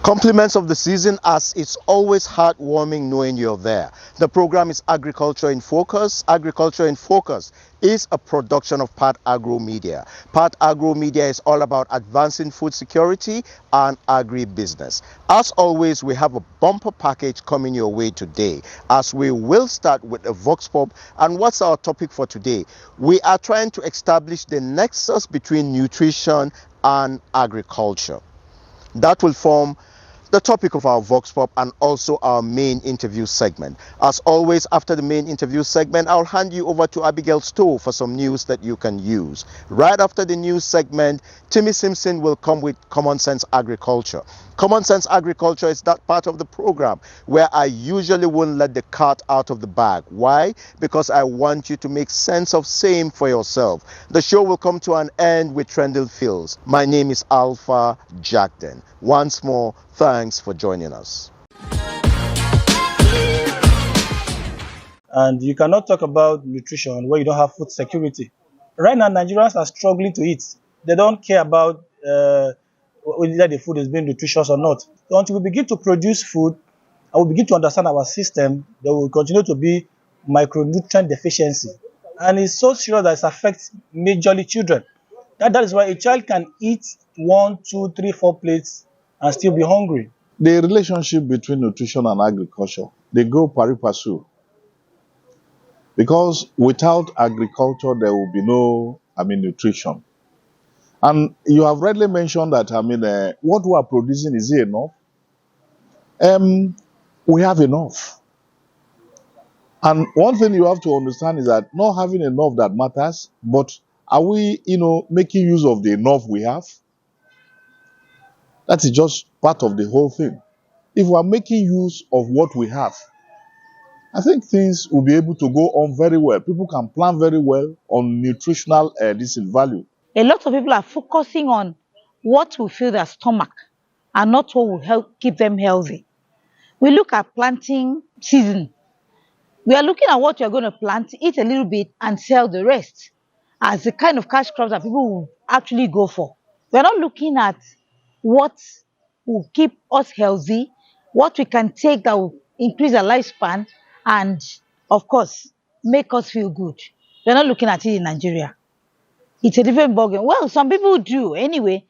Compliments of the season, as it's always heartwarming knowing you're there. The program is Agriculture in Focus. Agriculture in Focus is a production of Part Agro Media. Part Agro Media is all about advancing food security and agribusiness. As always, we have a bumper package coming your way today, as we will start with a Vox Pop. And what's our topic for today? We are trying to establish the nexus between nutrition and agriculture. That will form the topic of our Vox Pop and also our main interview segment. As always, after the main interview segment, I'll hand you over to Abigail Stowe for some news that you can use. Right after the news segment, Timmy Simpson will come with Common Sense Agriculture. Common Sense Agriculture is that part of the program where I usually won't let the cat out of the bag. Why? Because I want you to make sense of same for yourself. The show will come to an end with Trendle Fields. My name is Alpha Jackden. Once more, thanks for joining us. And you cannot talk about nutrition where you don't have food security. Right now, Nigerians are struggling to eat. They don't care about whether the food is being nutritious or not. So until we begin to produce food and we begin to understand our system, there will continue to be micronutrient deficiency. And it's so serious that it affects majorly children. That is why a child can eat 1, 2, 3, 4 plates and still be hungry. The relationship between nutrition and agriculture, they go pari passu. Because without agriculture, there will be no, nutrition. And you have rightly mentioned that, what we are producing, is it enough? We have enough. And one thing you have to understand is that not having enough that matters, but are we, making use of the enough we have? That is just part of the whole thing. If we are making use of what we have, I think things will be able to go on very well. People can plan very well on nutritional value. A lot of people are focusing on what will fill their stomach and not what will help keep them healthy. We look at planting season. We are looking at what you're going to plant, eat a little bit and sell the rest as the kind of cash crops that people will actually go for. We're not looking at what will keep us healthy, what we can take that will increase our lifespan and, of course, make us feel good. We're not looking at it in Nigeria. It's a different ballgame. Well, some people do. Anyway,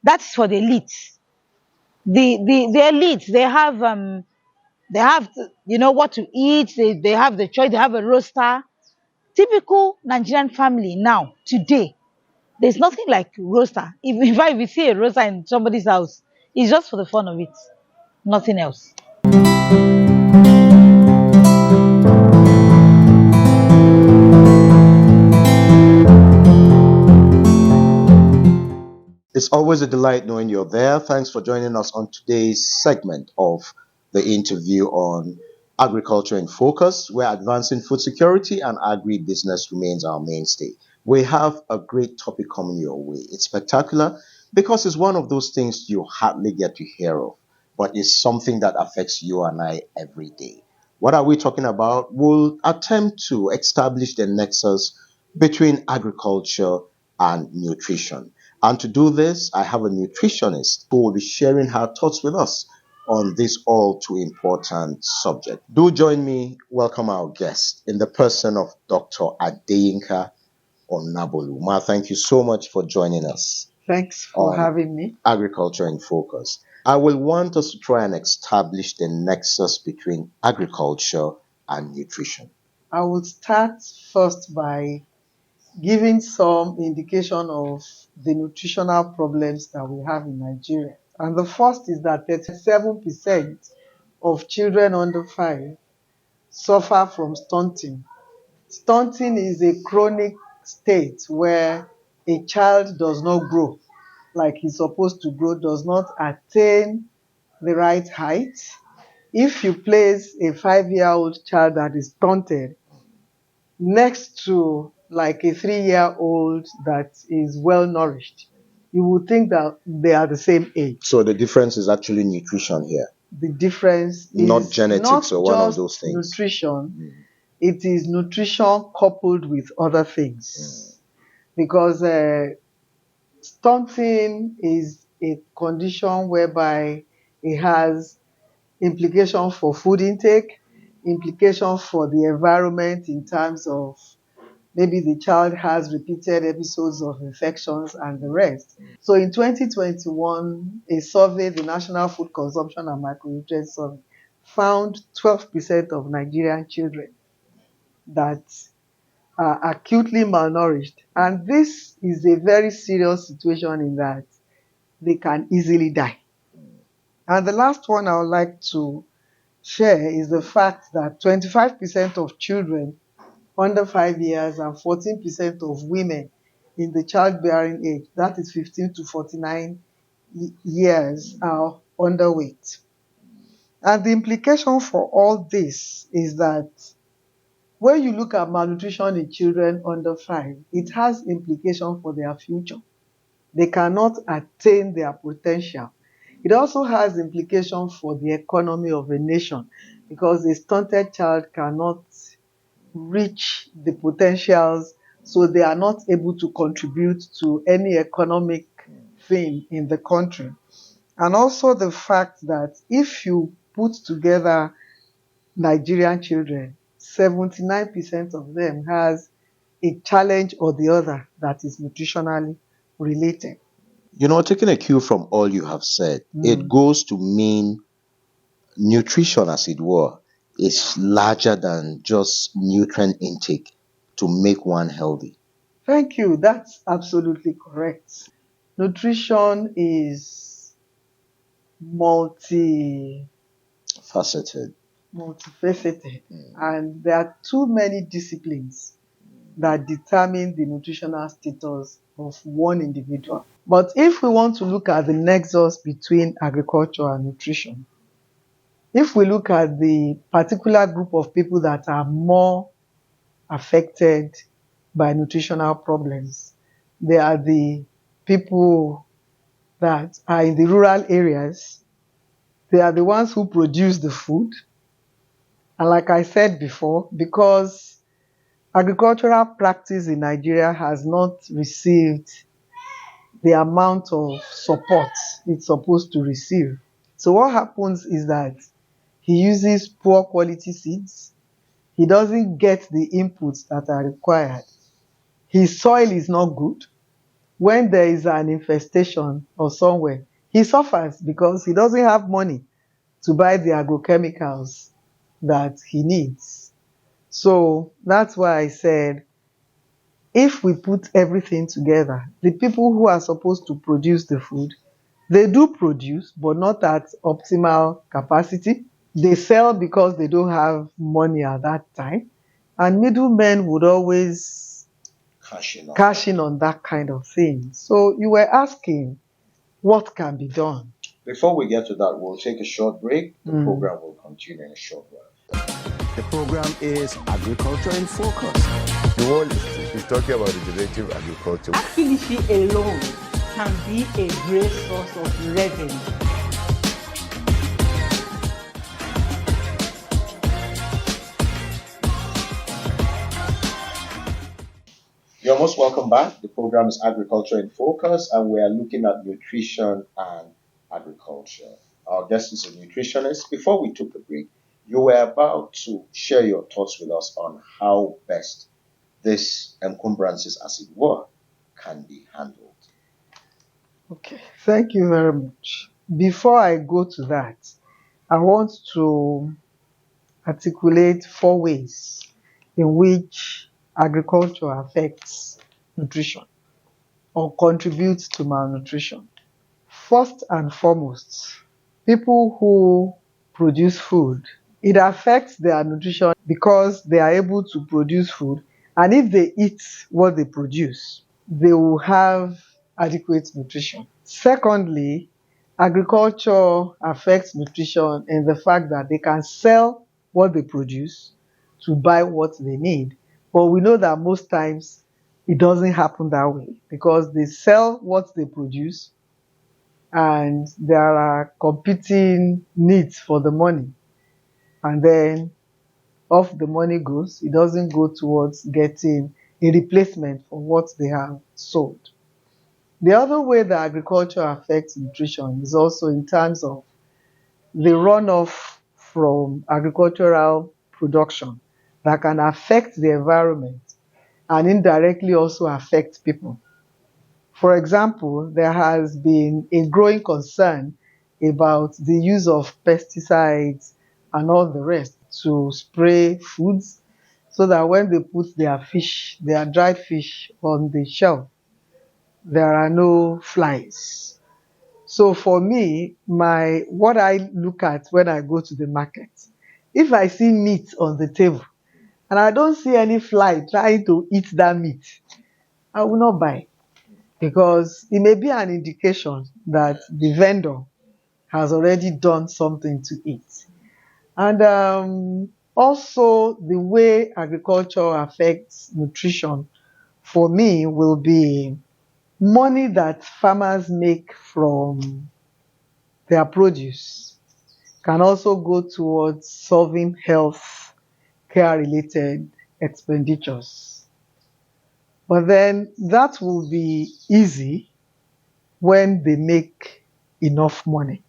that's for the elites. The elites, they have what to eat. They have the choice. They have a roster. Typical Nigerian family now, today, there's nothing like roster. If you see a roster in somebody's house, it's just for the fun of it. Nothing else. It's always a delight knowing you're there. Thanks for joining us on today's segment of the interview on Agriculture in Focus, where advancing food security and agribusiness remains our mainstay. We have a great topic coming your way. It's spectacular because it's one of those things you hardly get to hear of, but it's something that affects you and I every day. What are we talking about? We'll attempt to establish the nexus between agriculture and nutrition. And to do this, I have a nutritionist who will be sharing her thoughts with us on this all too important subject. Do join me, welcome our guest in the person of Dr. Adeyinka Onabolu. Ma, thank you so much for joining us. Thanks for having me. Agriculture in Focus. I will want us to try and establish the nexus between agriculture and nutrition. I will start first by giving some indication of the nutritional problems that we have in Nigeria. And the first is that 37% of children under 5 suffer from stunting. Stunting is a chronic state where a child does not grow like he's supposed to grow, does not attain the right height. If you place a 5-year-old child that is stunted next to like a 3-year-old that is well nourished, you would think that they are the same age. So the difference is actually nutrition here. The difference is not genetics or one of those things. Nutrition. It is nutrition coupled with other things. Because stunting is a condition whereby It has implication for food intake, implication for the environment in terms of maybe the child has repeated episodes of infections and the rest. So in 2021, a survey, the National Food Consumption and Micronutrient Survey, found 12% of Nigerian children that are acutely malnourished. And this is a very serious situation in that they can easily die. And the last one I would like to share is the fact that 25% of children under 5 years and 14% of women in the childbearing age, that is 15 to 49 years, are underweight. And the implication for all this is that when you look at malnutrition in children under 5, it has implication for their future. They cannot attain their potential. It also has implication for the economy of a nation because a stunted child cannot reach the potentials, so they are not able to contribute to any economic thing in the country. And also the fact that if you put together Nigerian children, 79% of them has a challenge or the other that is nutritionally related. You know, taking a cue from all you have said, it goes to mean nutrition, as it were, is larger than just nutrient intake to make one healthy. Thank you. That's absolutely correct. Nutrition is multifaceted, and there are too many disciplines that determine the nutritional status of one individual. But if we want to look at the nexus between agriculture and nutrition, if we look at the particular group of people that are more affected by nutritional problems, they are the people that are in the rural areas. They are the ones who produce the food. And like I said before, because agricultural practice in Nigeria has not received the amount of support it's supposed to receive. So what happens is that he uses poor quality seeds. He doesn't get the inputs that are required. His soil is not good. When there is an infestation or somewhere, he suffers because he doesn't have money to buy the agrochemicals that he needs. So that's why I said, if we put everything together, the people who are supposed to produce the food, they do produce, but not at optimal capacity. They sell because they don't have money at that time. And middlemen would always cash in on that kind of thing. So you were asking, what can be done? Before we get to that, we'll take a short break. The program will continue in a short while. The program is Agriculture in Focus. The world is talking about regenerative agriculture. Akilishi alone can be a great source of revenue. You're most welcome back. The program is Agriculture in Focus, and we are looking at nutrition and agriculture. Our guest is a nutritionist. Before we took the break, you were about to share your thoughts with us on how best these encumbrances, as it were, can be handled. Okay, thank you very much. Before I go to that, I want to articulate 4 ways in which agriculture affects nutrition or contributes to malnutrition. First and foremost, people who produce food, it affects their nutrition because they are able to produce food, and if they eat what they produce, they will have adequate nutrition. Secondly, agriculture affects nutrition in the fact that they can sell what they produce to buy what they need. But we know that most times it doesn't happen that way because they sell what they produce and there are competing needs for the money. And then off the money goes, it doesn't go towards getting a replacement for what they have sold. The other way that agriculture affects nutrition is also in terms of the runoff from agricultural production that can affect the environment and indirectly also affect people. For example, there has been a growing concern about the use of pesticides and all the rest to spray foods so that when they put their fish, their dried fish on the shelf, there are no flies. So for me, what I look at when I go to the market, if I see meat on the table and I don't see any fly trying to eat that meat, I will not buy, because it may be an indication that the vendor has already done something to it. And also the way agriculture affects nutrition for me will be money that farmers make from their produce can also go towards solving health care related expenditures. But then that will be easy when they make enough money.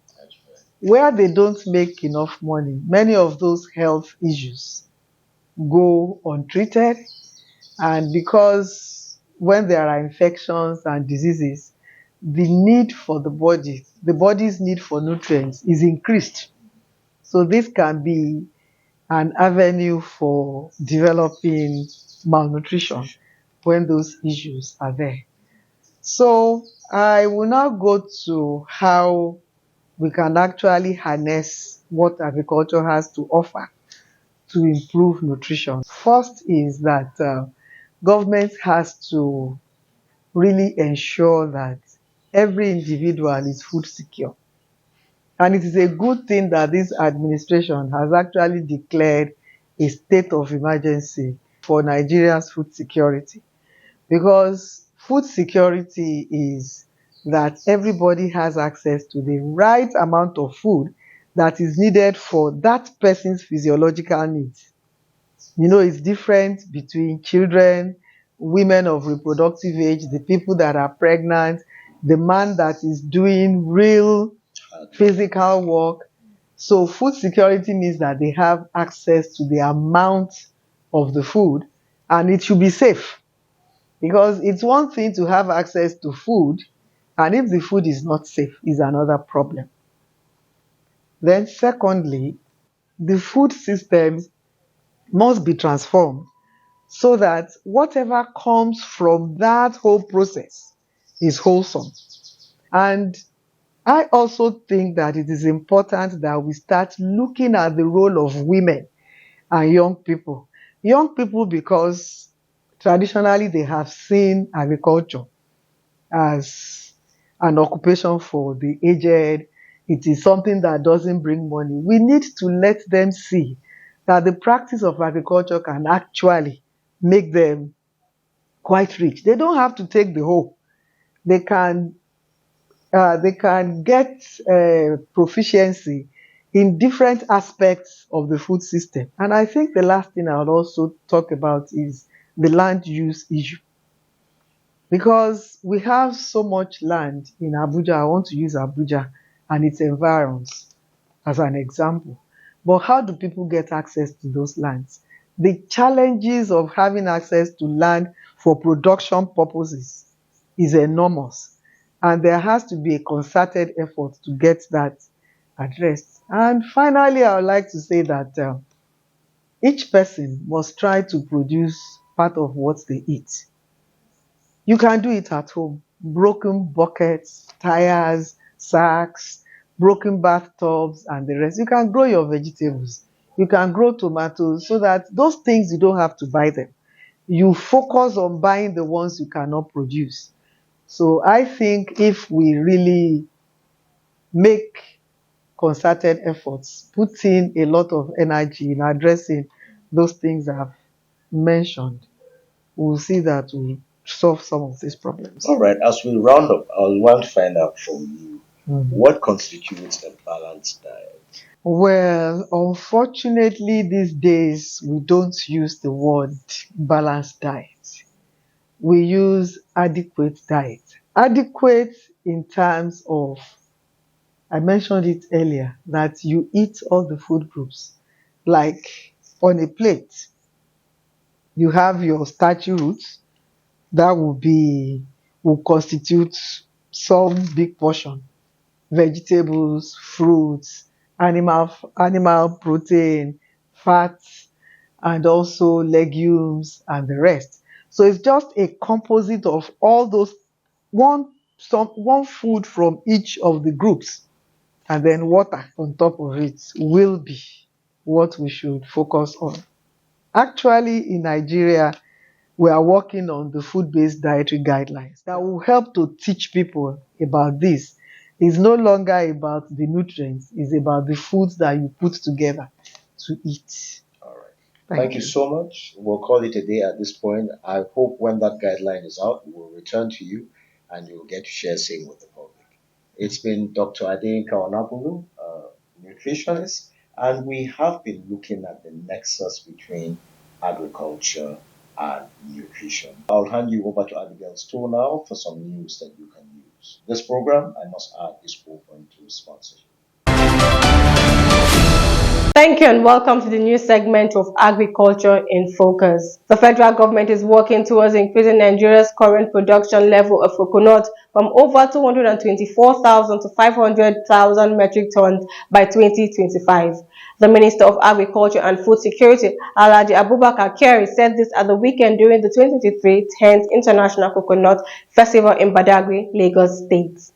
Where they don't make enough money, many of those health issues go untreated. And because when there are infections and diseases, the need for the body's need for nutrients is increased. So this can be an avenue for developing malnutrition when those issues are there. So I will now go to how we can actually harness what agriculture has to offer to improve nutrition. First is that government has to really ensure that every individual is food secure. And it is a good thing that this administration has actually declared a state of emergency for Nigeria's food security. Because food security is that everybody has access to the right amount of food that is needed for that person's physiological needs. You know, it's different between children, women of reproductive age, the people that are pregnant, the man that is doing real physical work. So food security means that they have access to the amount of the food, and it should be safe. Because it's one thing to have access to food, and if the food is not safe, is another problem. Then secondly, the food system must be transformed so that whatever comes from that whole process is wholesome. And I also think that it is important that we start looking at the role of women and young people. Young people, because traditionally they have seen agriculture as an occupation for the aged. It is something that doesn't bring money. We need to let them see that the practice of agriculture can actually make them quite rich. They don't have to take the whole. They can get proficiency in different aspects of the food system. And I think the last thing I would also talk about is the land use issue. Because we have so much land in Abuja. I want to use Abuja and its environs as an example. But how do people get access to those lands? The challenges of having access to land for production purposes is enormous. And there has to be a concerted effort to get that addressed. And finally, I would like to say that each person must try to produce part of what they eat. You can do it at home. Broken buckets, tires, sacks, broken bathtubs, and the rest. You can grow your vegetables. You can grow tomatoes so that those things you don't have to buy them. You focus on buying the ones you cannot produce. So I think if we really make concerted efforts, put in a lot of energy in addressing those things I've mentioned, we'll see that we solve some of these problems. All right, as we round up, I want to find out from you what constitutes a balanced diet. Well, unfortunately, these days we don't use the word balanced diet. We use adequate diet. Adequate in terms of I mentioned it earlier that you eat all the food groups. Like on a plate, you have your starchy roots that will constitute some big portion. Vegetables, fruits, animal protein, fats, and also legumes and the rest. So it's just a composite of all those one food from each of the groups, and then water on top of it will be what we should focus on. Actually, in Nigeria, we are working on the food-based dietary guidelines that will help to teach people about this. It's no longer about the nutrients, it's about the foods that you put together to eat. All right. Thank you so much. We'll call it a day at this point. I hope when that guideline is out, we'll return to you and you'll get to share same with the public. It's been Dr. Adeyinka Onabolu, nutritionist, and we have been looking at the nexus between agriculture and nutrition. I'll hand you over to Abigail's store now for some news that you can use. This program, I must add, is open to sponsorship. Thank you and welcome to the new segment of Agriculture in Focus. The federal government is working towards increasing Nigeria's current production level of coconut from over 224,000 to 500,000 metric tons by 2025. The Minister of Agriculture and Food Security, Alhaji Abubakar Kyari, said this at the weekend during the 2023 10th International Coconut Festival in Badagry, Lagos State.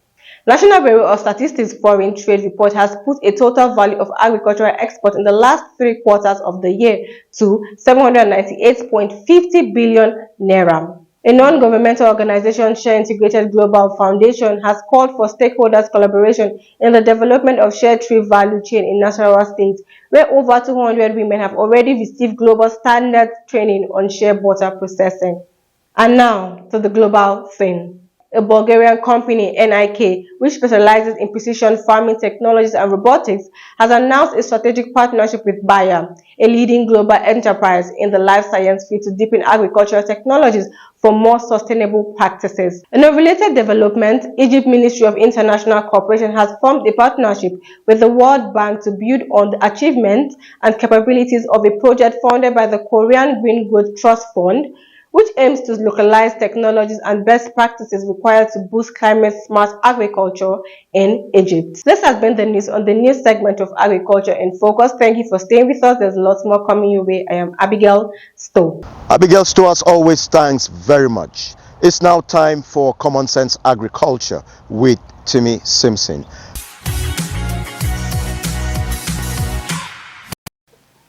National Bureau of Statistics Foreign Trade Report has put a total value of agricultural exports in the last 3 quarters of the year to 798.50 billion naira. A non-governmental organization, Share Integrated Global Foundation, has called for stakeholders' collaboration in the development of shared tree value chain in Nasarawa State, where over 200 women have already received global standard training on shea butter processing. And now to the global thing. A Bulgarian company, NIK, which specializes in precision farming technologies and robotics, has announced a strategic partnership with Bayer, a leading global enterprise in the life science field, to deepen agricultural technologies for more sustainable practices. In a related development, Egypt Ministry of International Cooperation has formed a partnership with the World Bank to build on the achievements and capabilities of a project funded by the Korean Green Growth Trust Fund, which aims to localize technologies and best practices required to boost climate-smart agriculture in Egypt. This has been the news on the news segment of Agriculture in Focus. Thank you for staying with us. There's lots more coming your way. I am Abigail Stowe. Abigail Stowe, as always, thanks very much. It's now time for Common Sense Agriculture with Timmy Simpson.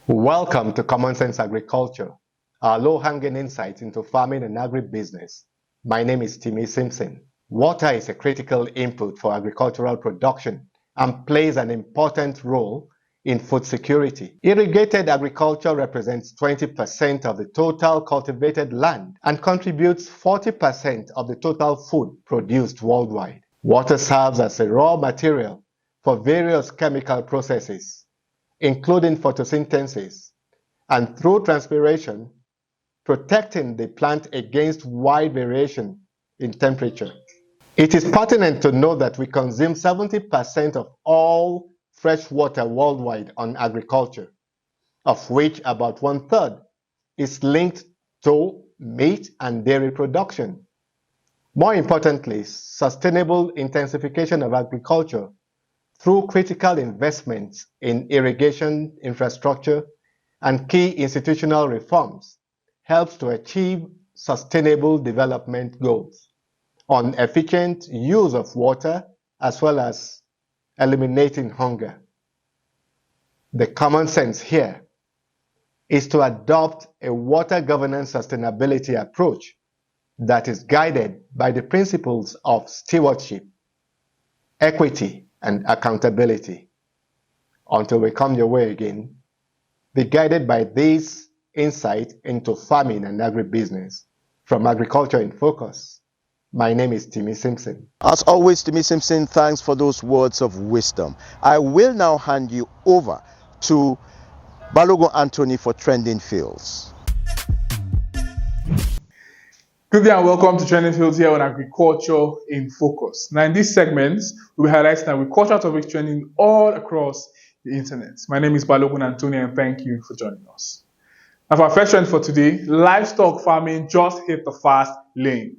Welcome to Common Sense Agriculture, our low-hanging insights into farming and agribusiness. My name is Timmy Simpson. Water is a critical input for agricultural production and plays an important role in food security. Irrigated agriculture represents 20% of the total cultivated land and contributes 40% of the total food produced worldwide. Water serves as a raw material for various chemical processes, including photosynthesis, and through transpiration, protecting the plant against wide variation in temperature. It is pertinent to know that we consume 70% of all fresh water worldwide on agriculture, of which about 1/3 is linked to meat and dairy production. More importantly, sustainable intensification of agriculture through critical investments in irrigation infrastructure and key institutional reforms helps to achieve sustainable development goals on efficient use of water as well as eliminating hunger. The common sense here is to adopt a water governance sustainability approach that is guided by the principles of stewardship, equity, and accountability. Until we come your way again, be guided by these insights into farming and agribusiness. From Agriculture in Focus, my name is Timmy Simpson. As always, Timmy Simpson, thanks for those words of wisdom. I will now hand you over to Balogun Anthony for Trending Fields. Good day and welcome to Trending Fields here on Agriculture in Focus. Now, in these segments, we'll be highlighting agricultural topics trending all across the internet. My name is Balogun Anthony, and thank you for joining us. Now, for our first trend for today, livestock farming just hit the fast lane.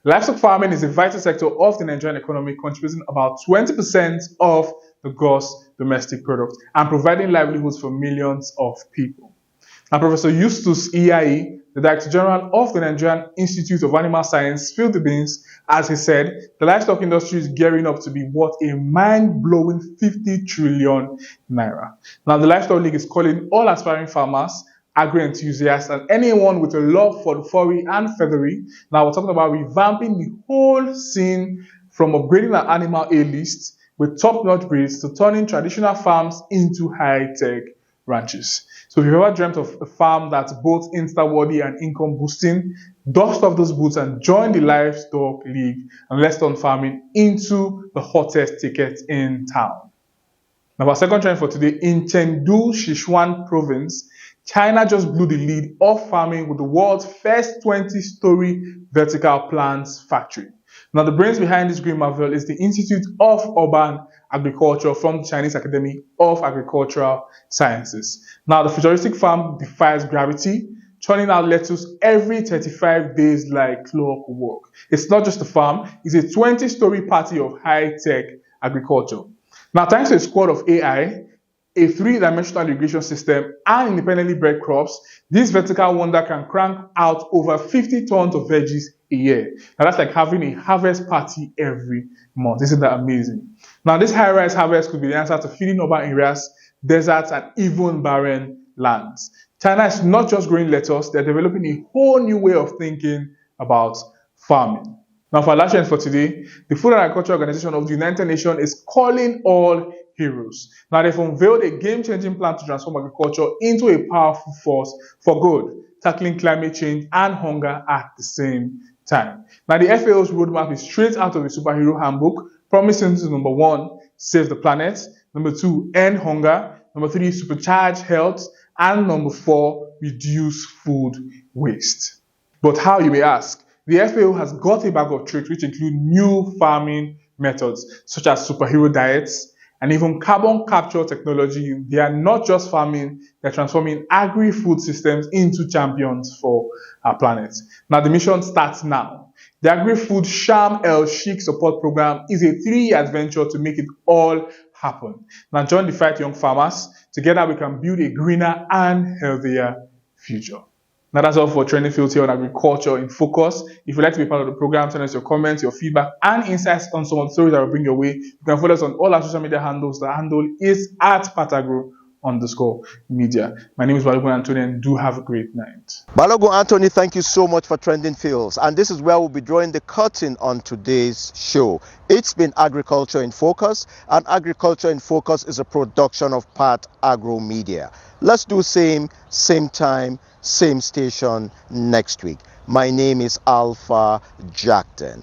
Livestock farming is a vital sector of the Nigerian economy, contributing about 20% of the gross domestic product and providing livelihoods for millions of people. Now, Professor Eustace Iyayi, the Director General of the Nigerian Institute of Animal Science, spilled the beans as he said the livestock industry is gearing up to be worth a mind-blowing 50 trillion naira. Now, the Livestock League is calling all aspiring farmers, agri-enthusiasts, and anyone with a love for the furry and feathery. Now, we're talking about revamping the whole scene from upgrading an animal A-list with top-notch breeds to turning traditional farms into high-tech ranches. So if you've ever dreamt of a farm that's both insta-worthy and income boosting, dust off those boots and join the Livestock League and let's turn farming into the hottest ticket in town. Now, our second trend for today, in Chengdu, Sichuan province, China just blew the lead of farming with the world's first 20-story vertical plants factory. Now, the brains behind this green marvel is the Institute of Urban Agriculture from the Chinese Academy of Agricultural Sciences. Now, the futuristic farm defies gravity, churning out lettuce every 35 days like clockwork. It's not just a farm, it's a 20-story party of high-tech agriculture. Now, thanks to a squad of AI, a three-dimensional irrigation system, and independently bred crops, this vertical wonder can crank out over 50 tons of veggies a year. Now, that's like having a harvest party every month. Isn't that amazing? Now, this high-rise harvest could be the answer to feeding urban areas, deserts, and even barren lands. China is not just growing lettuce, they're developing a whole new way of thinking about farming. Now, for our last trend for today, the Food and Agriculture Organization of the United Nations is calling all heroes. Now, they've unveiled a game-changing plan to transform agriculture into a powerful force for good, tackling climate change and hunger at the same time. Now, the FAO's roadmap is straight out of the superhero handbook, promising to, number 1, save the planet, number 2, end hunger, number 3, supercharge health, and number 4, reduce food waste. But how, you may ask? The FAO has got a bag of tricks which include new farming methods such as superhero diets and even carbon capture technology. They are not just farming, they're transforming agri-food systems into champions for our planet. Now, the mission starts now. The Agri-Food Sharm el-Sheikh Support Program is a 3-year adventure to make it all happen. Now, join the fight, young farmers. Together, we can build a greener and healthier future. Now, that's all for Trending Fields here on Agriculture in Focus. If you'd like to be part of the program, send us your comments, your feedback, and insights on some of the stories that will bring your way. You can follow us on all our social media handles. The handle is @patagro_media. My name is Balogun Anthony, and do have a great night. Balogun Anthony, thank you so much for Trending Fields. And this is where we'll be drawing the curtain on today's show. It's been Agriculture in Focus, and Agriculture in Focus is a production of Pat Agro Media. Let's do same time, same station next week. My name is Alpha Jackton.